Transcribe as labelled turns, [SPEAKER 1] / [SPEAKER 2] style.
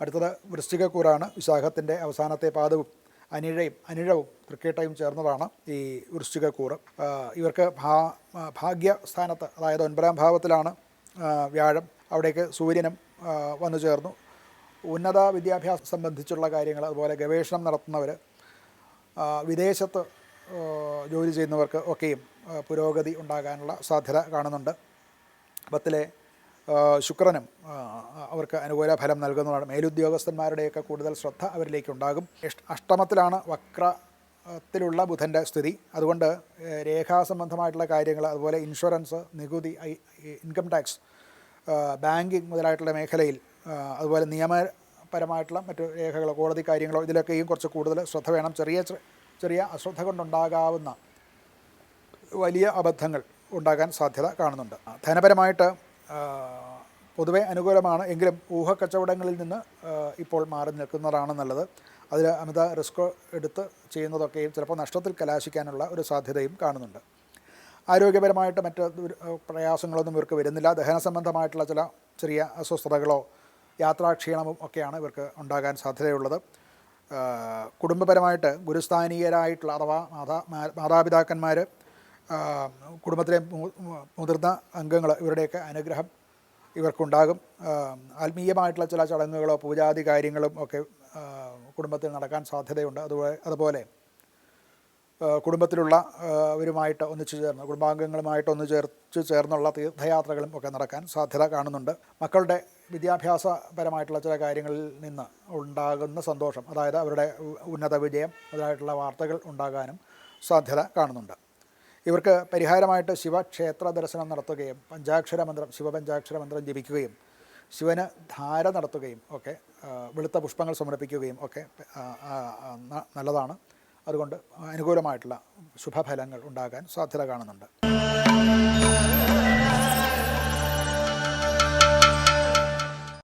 [SPEAKER 1] അടുത്തത് വൃശ്ചികക്കൂറാണ്. വിശാഖത്തിൻ്റെ അവസാനത്തെ പാദവും അനിഴവും തൃക്കേട്ടയും ചേർന്നതാണ് ഈ വൃശ്ചികക്കൂറ്. ഇവർക്ക് ഭാഗ്യസ്ഥാനത്ത്, അതായത് 9ാം ഭാവത്തിലാണ് വ്യാഴം. അവിടേക്ക് സൂര്യനും വന്നു ചേർന്നു. ഉന്നത വിദ്യാഭ്യാസം സംബന്ധിച്ചുള്ള കാര്യങ്ങൾ, അതുപോലെ ഗവേഷണം നടത്തുന്നവർ, വിദേശത്ത് ജോലി ചെയ്യുന്നവർക്ക് ഒക്കെയും പുരോഗതി ഉണ്ടാകാനുള്ള സാധ്യത കാണുന്നുണ്ട്. 10ലെ ശുക്രനും അവർക്ക് അനുകൂല ഫലം നൽകുന്നതാണ്. മേലുദ്യോഗസ്ഥന്മാരുടെയൊക്കെ കൂടുതൽ ശ്രദ്ധ അവരിലേക്കുണ്ടാകും. അഷ്ടമത്തിലാണ് വക്രത്തിലുള്ള ബുധൻ്റെ സ്ഥിതി. അതുകൊണ്ട് രേഖാസംബന്ധമായിട്ടുള്ള കാര്യങ്ങൾ, അതുപോലെ ഇൻഷുറൻസ്, നികുതി, ഇൻകം ടാക്സ്, ബാങ്കിങ് മുതലായിട്ടുള്ള മേഖലയിൽ, അതുപോലെ നിയമപരമായിട്ടുള്ള മറ്റു രേഖകളോ കോടതി കാര്യങ്ങളോ ഇതിലൊക്കെയും കുറച്ച് കൂടുതൽ ശ്രദ്ധ വേണം. ചെറിയ അശ്രദ്ധ കൊണ്ടുണ്ടാകാവുന്ന വലിയ അബദ്ധങ്ങൾ ഉണ്ടാകാൻ സാധ്യത കാണുന്നുണ്ട്. ധനപരമായിട്ട് പൊതുവെ അനുകൂലമാണ്, എങ്കിലും ഊഹക്കച്ചവടങ്ങളിൽ നിന്ന് ഇപ്പോൾ മാറി നിൽക്കുന്നതാണ് നല്ലത്. അതിൽ അമിത റിസ്ക് എടുത്ത് ചെയ്യുന്നതൊക്കെയും ചിലപ്പോൾ നഷ്ടത്തിൽ കലാശിക്കാനുള്ള ഒരു സാധ്യതയും കാണുന്നുണ്ട്. ആരോഗ്യപരമായിട്ട് മറ്റ് പ്രയാസങ്ങളൊന്നും ഇവർക്ക് വരുന്നില്ല. ദഹന സംബന്ധമായിട്ടുള്ള ചില ചെറിയ അസ്വസ്ഥതകളോ യാത്രാക്ഷീണവും ഒക്കെയാണ് ഇവർക്ക് ഉണ്ടാകാൻ സാധ്യതയുള്ളത്. കുടുംബപരമായിട്ട് ഗുരുസ്ഥാനീയരായിട്ടുള്ള അഥവാ മാതാപിതാക്കന്മാർ, കുടുംബത്തിലെ മുതിർന്ന അംഗങ്ങൾ, ഇവരുടെയൊക്കെ അനുഗ്രഹം ഇവർക്കുണ്ടാകും. ആത്മീയമായിട്ടുള്ള ചില ചടങ്ങുകളോ പൂജാതി കാര്യങ്ങളും ഒക്കെ കുടുംബത്തിൽ നടക്കാൻ സാധ്യതയുണ്ട്. അതുപോലെ കുടുംബത്തിലുള്ള അവരുമായിട്ട് ഒന്നിച്ചു ചേർന്ന്, കുടുംബാംഗങ്ങളുമായിട്ട് ചേർന്നുള്ള തീർത്ഥയാത്രകളും ഒക്കെ നടക്കാൻ സാധ്യത കാണുന്നുണ്ട്. മക്കളുടെ വിദ്യാഭ്യാസപരമായിട്ടുള്ള ചില കാര്യങ്ങളിൽ നിന്ന് ഉണ്ടാകുന്ന സന്തോഷം, അതായത് അവരുടെ ഉന്നത വിജയം മുതലായിട്ടുള്ള വാർത്തകൾ ഉണ്ടാകാനും സാധ്യത കാണുന്നുണ്ട്. ഇവർക്ക് പരിഹാരമായിട്ട് ശിവക്ഷേത്ര ദർശനം നടത്തുകയും ശിവപഞ്ചാക്ഷര മന്ത്രം ജപിക്കുകയും ശിവന് ധാര നടത്തുകയും ഒക്കെ, വെളുത്ത പുഷ്പങ്ങൾ സമർപ്പിക്കുകയും ഒക്കെ നല്ലതാണ്. അതുകൊണ്ട് അനുകൂലമായിട്ടുള്ള ശുഭഫലങ്ങൾ ഉണ്ടാകാൻ സാധ്യത കാണുന്നുണ്ട്.